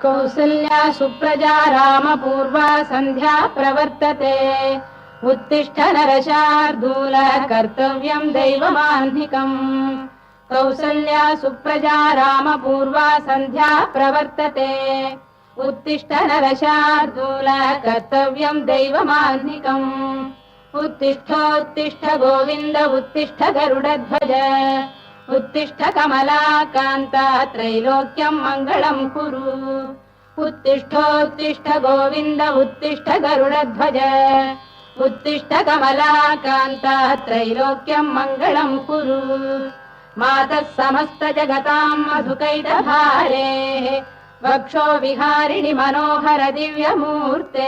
कौसल्या सुप्रजा रामपूर्वा सन्ध्या प्रवर्तते। उत्तिष्ठ नरशार्दूल कर्तव्यं दैवमाह्निकम्। कौसल्या सुप्रजा रामपूर्वा सन्ध्या प्रवर्तते। उत्तिष्ठ नरशार्दूल कर्तव्यं दैवमाह्निकम्। उत्तिष्ठोत्तिष्ठ गोविन्द उत्तिष्ठ गरुडध्वज। उत्तिष्ठ कमलाकान्ता त्रैलोक्यं मङ्गलं कुरु। उत्तिष्ठोत्तिष्ठ गोविन्द उत्तिष्ठ गरुडध्वज। उत्तिष्ठ कमलाकान्ता त्रैलोक्यं मङ्गलं कुरु। मातः समस्त जगतां मधुकैटभारे। वक्षो विहारिणि मनोहर दिव्यमूर्ते।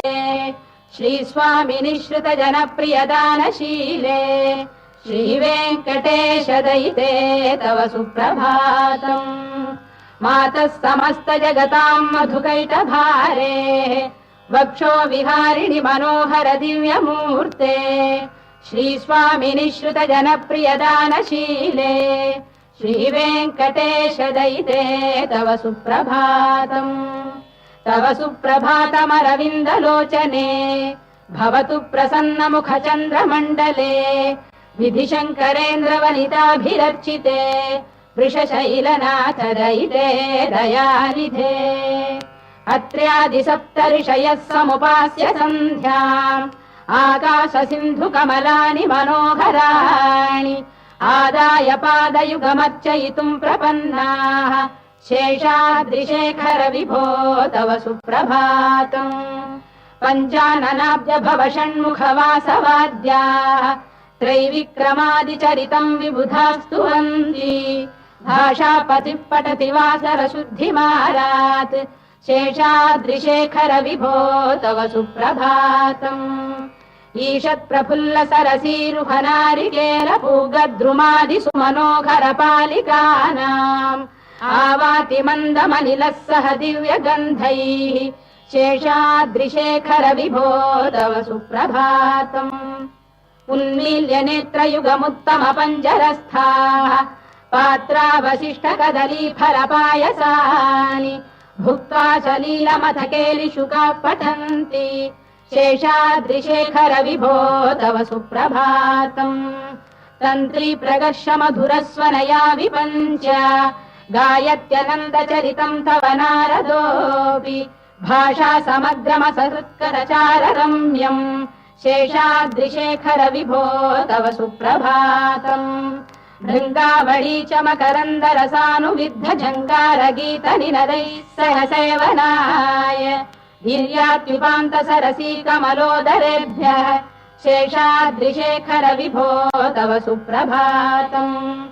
श्रीस्वामिनि श्रुत जनप्रियदानशीले। श्रीवेङ्कटेश दयिते तव सुप्रभातम्। मातः समस्त जगतां मधुकैटभारे। वक्षो विहारिणि मनोहर दिव्यमूर्ते। श्रीस्वामिनि श्रुत जनप्रियदानशीले। श्रीवेङ्कटेश दयिते तव सुप्रभातम्। तव सुप्रभातमरविन्दलोचने। भवतु प्रसन्नमुखचन्द्रमण्डले। विधिशङ्करेन्द्रवनिताभिरर्चिते। वृषशैलनाथ दयिते दयानिधे। अत्र्यादिसप्तऋषयः समुपास्य सन्ध्याम्। आकाशसिन्धुकमलानि मनोहराणि। आदाय पादयुगमर्चयितुम् प्रपन्नाः। शेषाद्रिशेखर विभो तव सुप्रभातम्। पञ्चाननाब्ज भव षण्मुखवासवाद्याः। त्रैविक्रमादिचरितम् विबुधास्तुवन्ति। भाषापतिः पठति वासरशुद्धिमारात्। शेषाद्रिशेखर विभो तव सुप्रभातम्। ईषत्प्रफुल्ल सरसीरुहनारिकेल पूगद्रुमादिसुमनोहर पालिकानाम्। आवाति मन्दमनिलः सह दिव्यगन्धैः। शेषाद्रिशेखर विभो तव सुप्रभातम्। उन्मील्य नेत्रयुगमुत्तम पञ्जरस्थाः। पात्रावशिष्ट कदलीफलपायसानि। भुक्त्वा सलीलमथकेलिशुकाः पठन्ति। शेषाद्रिशेखर विभो तव सुप्रभातम्। तन्त्री प्रगर्ष मधुरस्वनया विपञ्च। गायत्यनन्दचरितम् तव नारदोऽपि। भाषा समग्रमसहृत्करचार रम्यम्। शेषाद्रिशेखर विभो तव सुप्रभातम्। भृङ्गावळी च मकरन्दरसानुविद्ध जङ्गारगीतनिनदैः सह सेवनाय। वीर्यात्युपान्त सरसी कमलोदरेभ्यः। शेषाद्रिशेखर विभो तव सुप्रभातम्।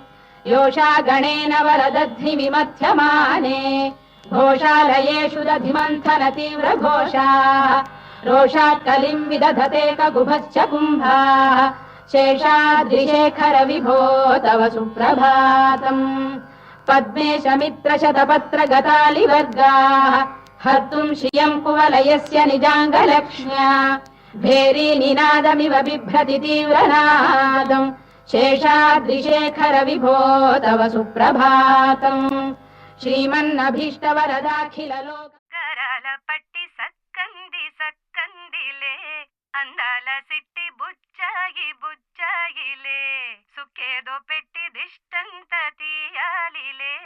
योषा गणेन वरदध्नि विमथ्यमाने। घोषालयेषु दधिमन्थन तीव्र घोषाः। रोषात् कलिम् विदधते ककुभश्च कुम्भाः। शेषाद्रिशेखर विभो तव सुप्रभातम्। पद्मेश मित्र शतपत्र गतालिवर्गाः। हर्तुम् श्रियम् कुवलयस्य निजाङ्गलक्ष्म्या। भेरी निनादमिव बिभ्रति तीव्रनादम्। शेषाद्रिशेखर विभो तव सुप्रभातम्। श्रीमन्नभीष्टवरदाखिललोक గరాల పట్టి సక్కంది సక్కందిలే అందాల సిట్టి బుచ్చాయి బుచ్చాయిలే సుక్కేదో పెట్టి దిష్టంత తీయాలిలే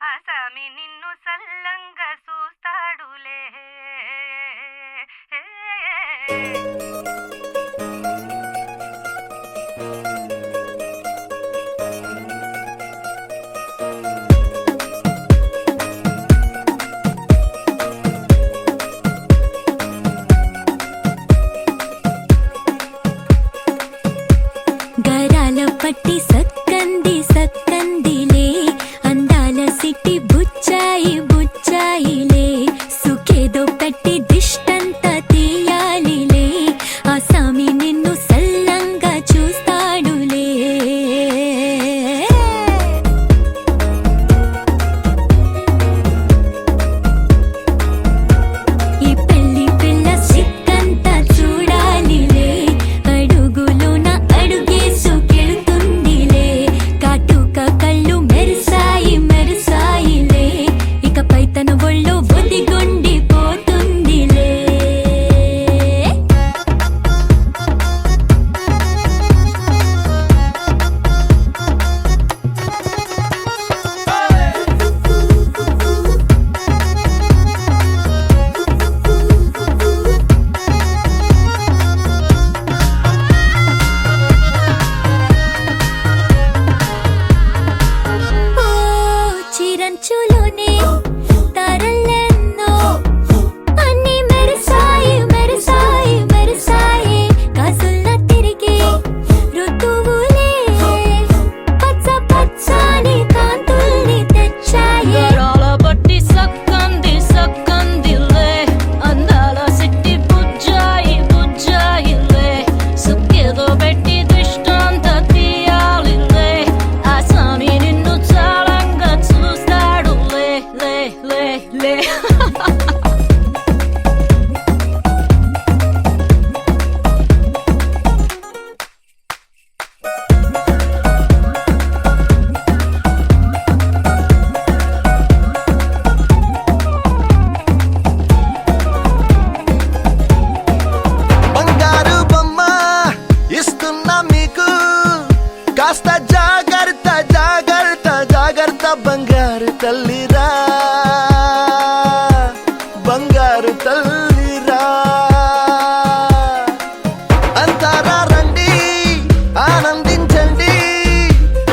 ఆసామి నిన్ను సల్లంగా చూస్తాడులే. పట్టి సక్కంది సక్కందిలే అందాల సిట్టి బుచ్చాయి బుచ్చాయిలే మంచులోనే తారలెన్నో అన్ని మెరిసాయి మెరిసాయి మెరిసాయి కాసుల్లా తిరిగే ఋతువులే పచ్చ పచ్చని కాంతుల్ని తెచ్చాయి గరాల పట్టి సక్కంది సక్కందిలే అందాల సిట్టి బుజ్జాయి బుజ్జాయిలే సుక్కేదో పెట్టి దిష్టంత తీయాలిలే ఆ స్వామి నిన్ను చాలంగా చూస్తాడు లే లే లే లే బంగారు బొమ్మ ఇస్తున్నా మీకు కాస్త జాగ్రత్త జాగ్రత్త జాగ్రత్త బంగారు తల్లిరా బంగారు తల్లిరా అంతారా రండి ఆనందించండి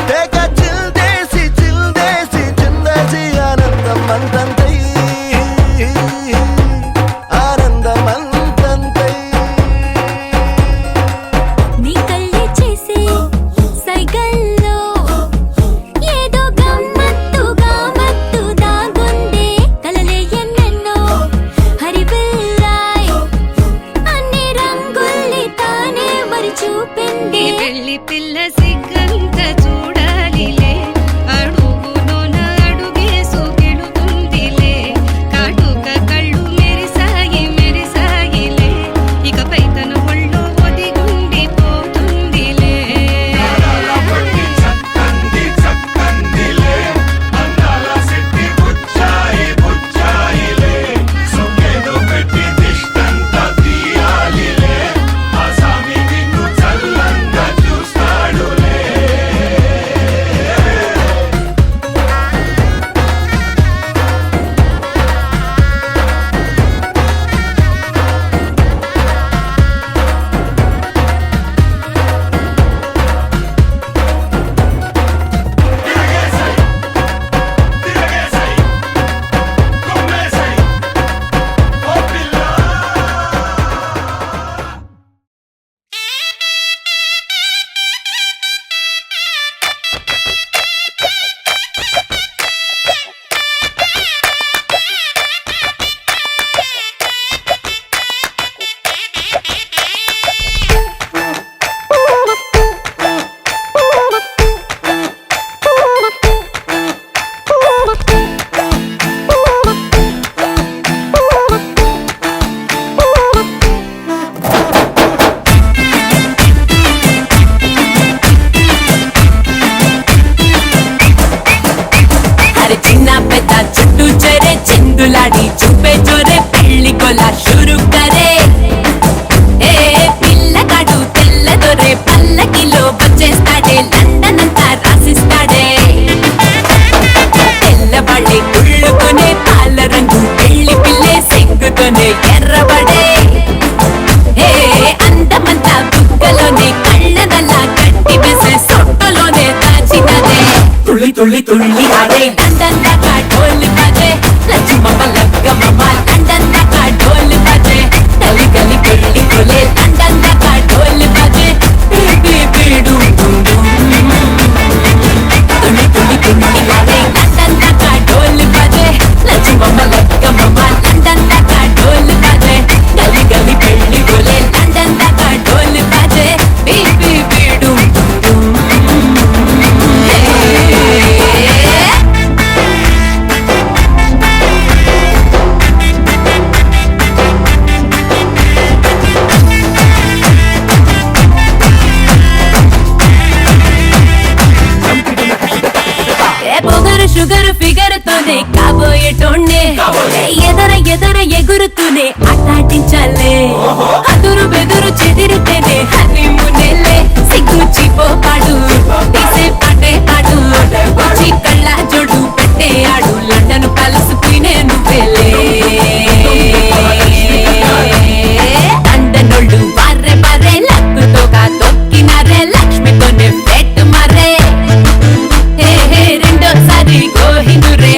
తెగ చిల్దేసి చిల్దేసి చిందేసి ఆనందం అంతంతై ఆనందం అంతంతై నీ కళ్ళే చేసే సైగల్లో ఏదో గమ్మత్తుగా మత్తు దాగుందే కలలే ఎన్నెన్నో హరివిల్లాయ్ అన్ని రంగుల్ని తానే మరి చూపింది పెళ్లి పిల్ల సిగ్గంత చూడాలిలే అడుగులోన అడుగేసు గెలుతుందిలే కాటుక కళ్ళు మెరిసాయి మెరిసాయిలే ఇకపై తన ఒళ్ళో ఒదిగుండిపోతుందిలే అరే చిన్న పెద్ద చుట్టూ చెరే చిందులాడి చూపే చోరే పెళ్లి కొలా షురు కరే ఏ పిల్లగాడు తెల్లదొరే పల్లకిలో వచ్చేస్తాడే లండన్ అంతా రాసిస్తాడే తెల్లబడే కుళ్ళుకునే పాల రంగు పెళ్లి పిల్లే సిగ్గుతోనే ఎర్రబడే ఏ అందమంతా బుగ్గలోనే కళ్ళనల్లా కట్టి వేసే సొట్టలోనే దాచినదే తుళ్ళి తుళ్ళి తుళ్ళి ఆడే లండన్ దాకా ఢోల్ బజే లక్ష్మమ్మ లగ్గమ్మ లండన్ దాకా ఢోల్ బజే గలి గలి పెళ్లి కొలే లండన్ దాకా ఢోల్ బజే బేబీ బీడు తుళ్ళి తుళ్ళి తుళ్ళి ఆడే లండన్ దాకా ఢోల్ బజే లక్ష్మమ్మ లగ్గమ్మ లండన్ దాకా ఢోల్ బజే గలి గలి పెళ్లి కొలే లండన్ దాకా ఢోల్ బజే బేబీ బీడు పొగరు షుగర్ ఫిగర్ తోనే కాబోయేటోండే ఎదర ఎదర ఎగురుతూనే ఆటాటించాలే అదురు బెదురు చెదిరితేనే హనీమూనేలే సిగ్గు చిపోపాడు తీసే పాటే పాడు వచ్చి కళ్ళ జోడు పెట్టే ఆడు లండన్ కలుసుకునే నువ్వేలే లండనోళ్ళు బార్రే బార్రే లక్కుతోగా తొక్కినారే లక్ష్మితోనే పెట్టు మరే రెండోసారి గోహిందురే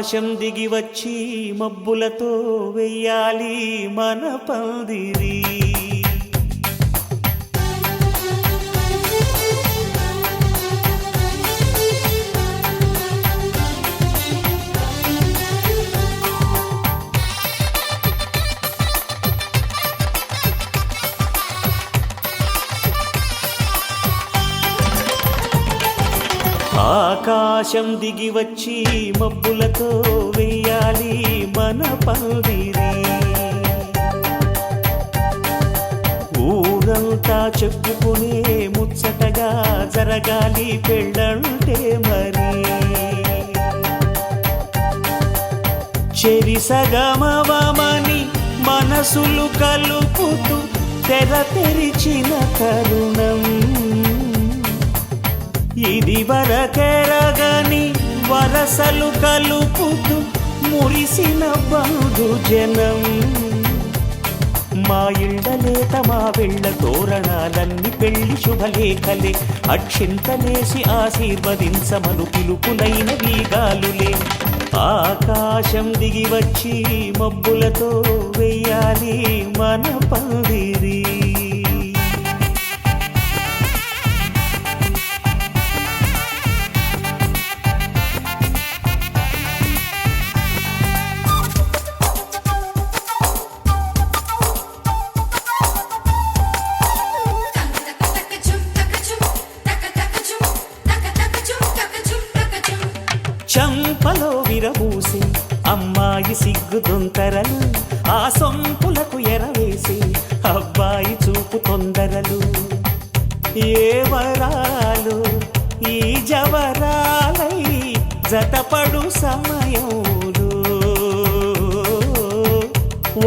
ఆకాశం దిగి వచ్చి మబ్బులతో వెయ్యాలి మన పందిరి. ఆకాశం దిగి వచ్చి మబ్బులతో వెయ్యాలి మన పందిరి. ఊరంతా చెప్పుకునే ముచ్చటగా జరగాలి పెళ్ళంటే మరి. చెరిసగమవమని మనసులు కలుపుతూ తెర తెరిచిన తరుణం. ఇది వరకెరగని వరసలు కలుపుతూ మురిసిన బంధుజనం. మా ఇళ్ళలేత మా వెళ్ళ తోరణాలన్నీ పెళ్లి శుభలేఖలే. అక్షింతలేసి ఆశీర్వదించమను పిలుపులైన వీగాలులే. ఆకాశం దిగి వచ్చి మబ్బులతో వెయ్యాలి మన పందిరి. చంపలో విరబూసి అమ్మాయి సిగ్గు దొంతరలు. ఆ సొంపులకు ఎరవేసి అబ్బాయి చూపు తొందరలు. ఏ వరాలు ఈ జవరాలై జతపడు సమయంలో.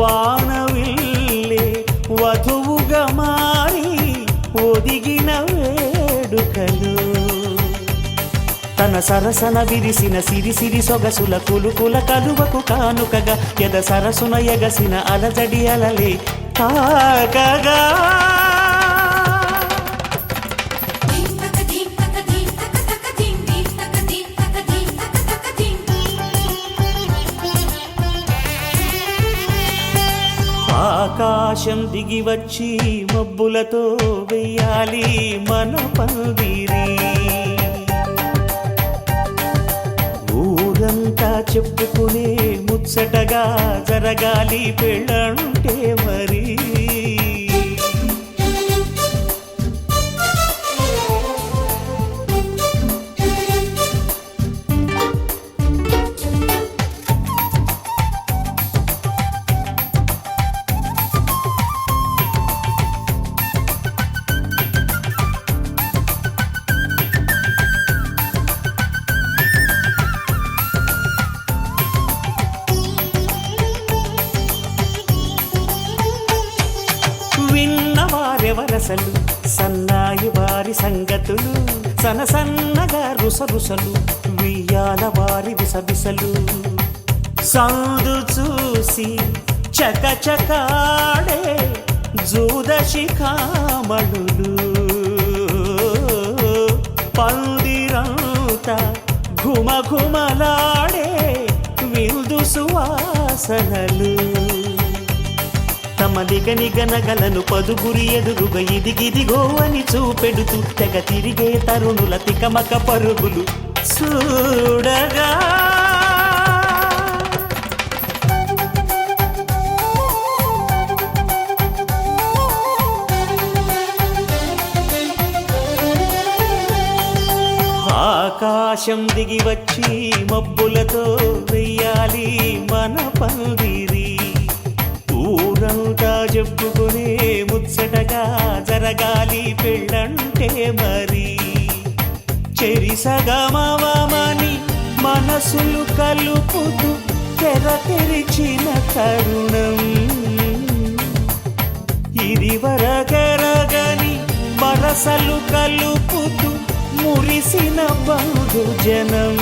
వానవిల్లే వధువుగా మారి ఒదిగిన వేడుకలు. తన సరసన విరిసిన సిరిసిరి సొగసుల కులుకుల కలువకు కానుకగా ఎద సరసున ఎగసిన అలజడి అలలే తాకగా. ఆకాశం దిగి వచ్చి మబ్బులతో వెయ్యాలి మన పందిరి. ఊరంతా చెప్పుకునే ముచ్చటగా జరగాలి పెళ్ళంటే మరి. విన్నవారెవరసలు సన్నాయి వారి సంగతులు. సనసన్నగా రుసరుసలు వియ్యాల వారి విసవిసలు. సందు చూసి చకచకాడే జూదశిఖామణులు. పందిరంతా ఘుమఘుమలాడే విందు సువాసనలు. తమ నిగనిగనగలను పదుగురి ఎదురుగా ఇదిగిదిగో అని చూపెడుతూ తెగ తిరిగే తరుణుల తికమక పరుగులు చూడగా. ఆకాశం దిగి వచ్చి మబ్బులతో వెయ్యాలి మన పందిరి. ఊరంతా చెప్పుకునే ముచ్చటగా జరగాలి పెళ్ళంటే మరి. చెరిసగమవమని మనసులు కలుపుతూ తెర తెరిచిన తరుణం. ఇది వరకెరగని వరసలు కలుపుతూ మురిసిన బంధుజనం.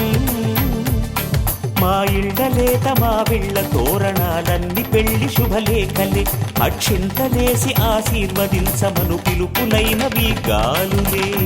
మా ఇళ్ళలేత మా వీళ్ళ తోరణాలన్నీ పెళ్లి శుభలేఖలే. అక్షింతలేసి ఆశీర్వదించమను పిలుపులైనవి గాలులే.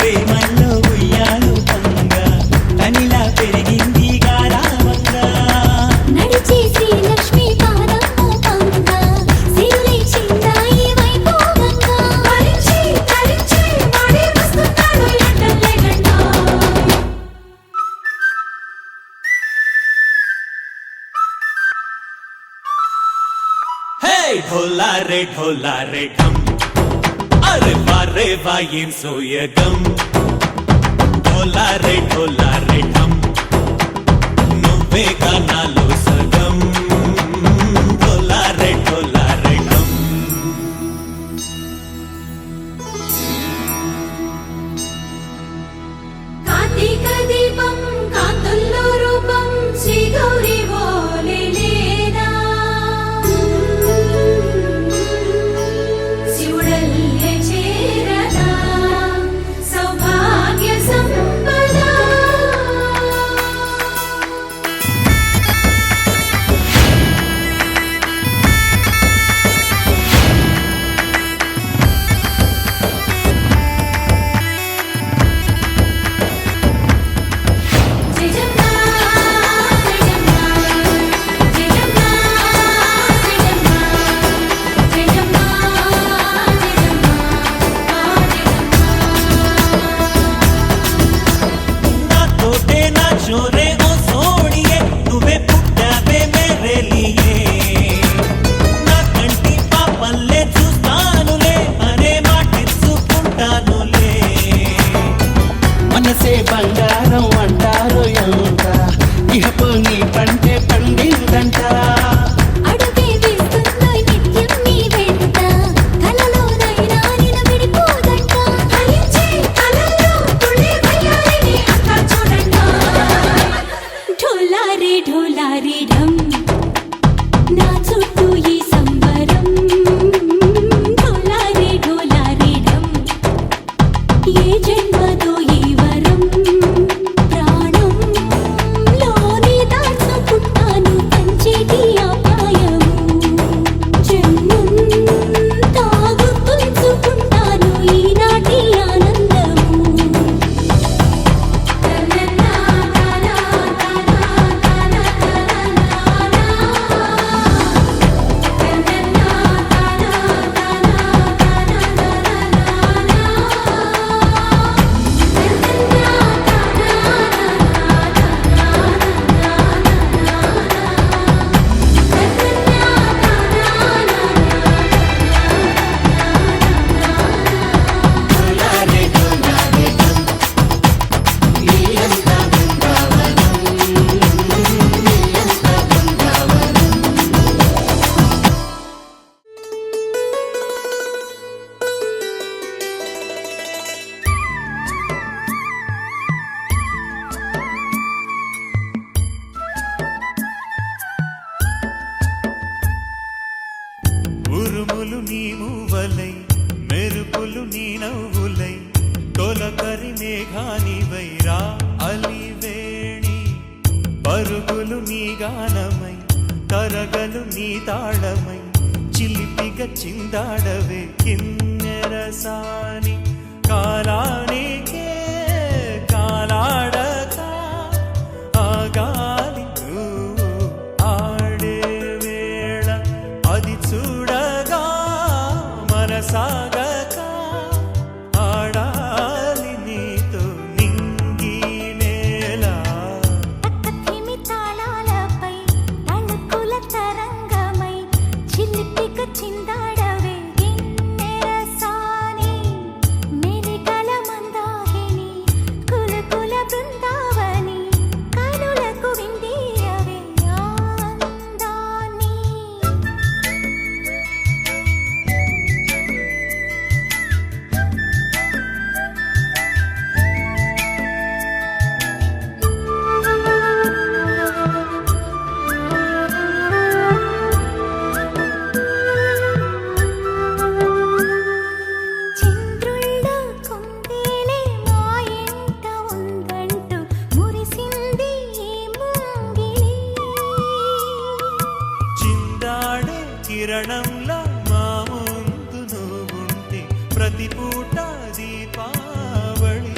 ప్రేమల్లో ఉయ్యాలు పంగా కనిలా పెరిగింది గారావంగా నడిచే శ్రీలక్ష్మి పాదమ్మ పంగా సిరులే చిందాయి వైభోగంగా తరించి తరించి వాడే వస్తున్నాడు ఎండలే గంట హే ढोला रे ढम अरे वाह ఏం సోయగం ढोला रे ढम నువ్వే గానాలో సగం ढोला रे ढम కార్తీక దీపం కాంతుల్లో రూపం శ్రీ గౌరీ ఓలే లేనా శివుడల్లే చేరదా సౌభాగ్య సంపద छोरे ओ सोनिए నువ్వే పుట్టావే మేరే లియే నా కంటి పాపల్లే చూస్తానులే అనే మాటిచ్చుకుంటానులే మనసే బంగారం అంటారు ఎంత ఇహపు నీ పంటే పండిందంట అడుగే వేస్తుందో నిత్యం నీ వెంట కలలోనైనా నిన్ను విడిపోదంట ఫలించే కలల్లో తుళ్ళే వయ్యారిని అంతా చూడంట ఢోలా రే ఢమ్ నా చుట్టూ ఈ సంబరం ఢోలా రే ఢమ్ ఏ జన్మదో ఈ వరం ప్రాణం లోని దాచుకుంటాను పంచేటి అపాయము జన్మం తాగుతుంచుకుంటాను ఈనాటి ఆనందము ఉరుములు నీ మూవలై మెరుపులు నీ నవ్వులై తొలకరి మేఘానివై రా అలివేణి పరుగులు నీ గానమై తరగలు నీ తాళమై చిలిపిగా చిందాడవే కిన్నెరసాని కాలానికే కాలాడక ఆగాలి నువ్వు ఆడే వేళ అది చూడగా మనసాగక ఆడాలి నీతో నింగి నేల పక్కతిమి తాళాలపై తళుకుల తరంగమై చిలిపిక చిందాడవే గిన్నెరసాని మెలికల మందాకిని కులకుల బృందావని కనులకు విందీయవే ఆనందాన్ని చంద్రుళ్ళ కుందేలే మా ఇంట ఉందంటూ మురిసింది ఈ ముంగిలి చిందాడే కిరణంలా మా ముందు నువ్వుంటే ప్రతి పూట దీపావళి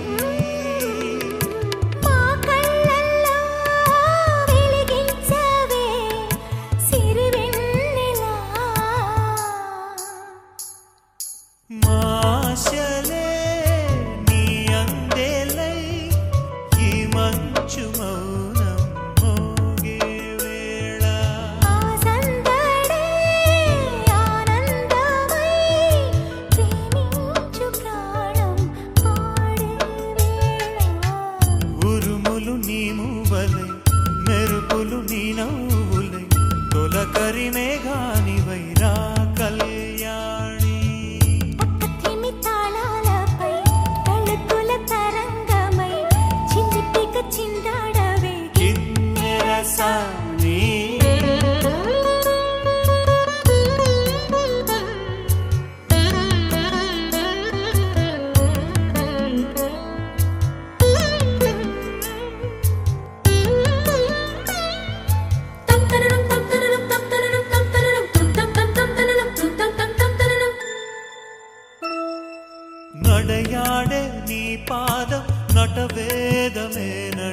నటవేదమేనంటూ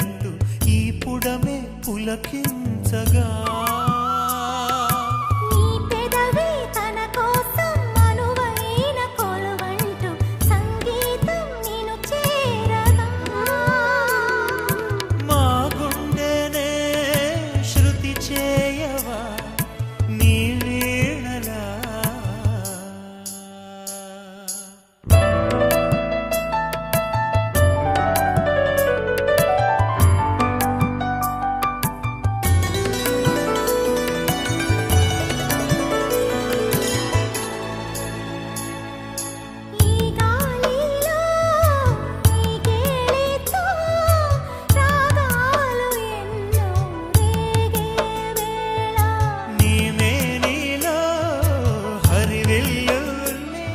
ఈ పుడమే పులకించగా నీ పెదవి తన కోసం అనువైన కొలువంటూ సంగీతం నిన్ను చేరగా మా గుండెనే శృతి చేయవా నీ వీణలా ఈ గాలిలో ఈ గేలితో రాగాలు ఎన్నో రేగే వేళ నీ మేనిలో హరివిల్లులే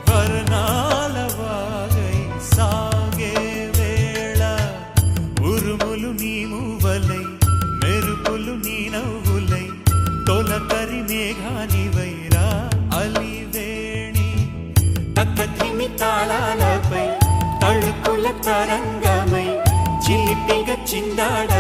వర్ణాల వాగై సాగే వేళ ఉరుములు నీ మూవలై మెరుపులు నీ నవ్వులై తొలకరి మేఘానివైరా అలివేణి తక్కధిమి తాళాలపై తళుకుల తరంగమై చిలిపిగ చిందాడ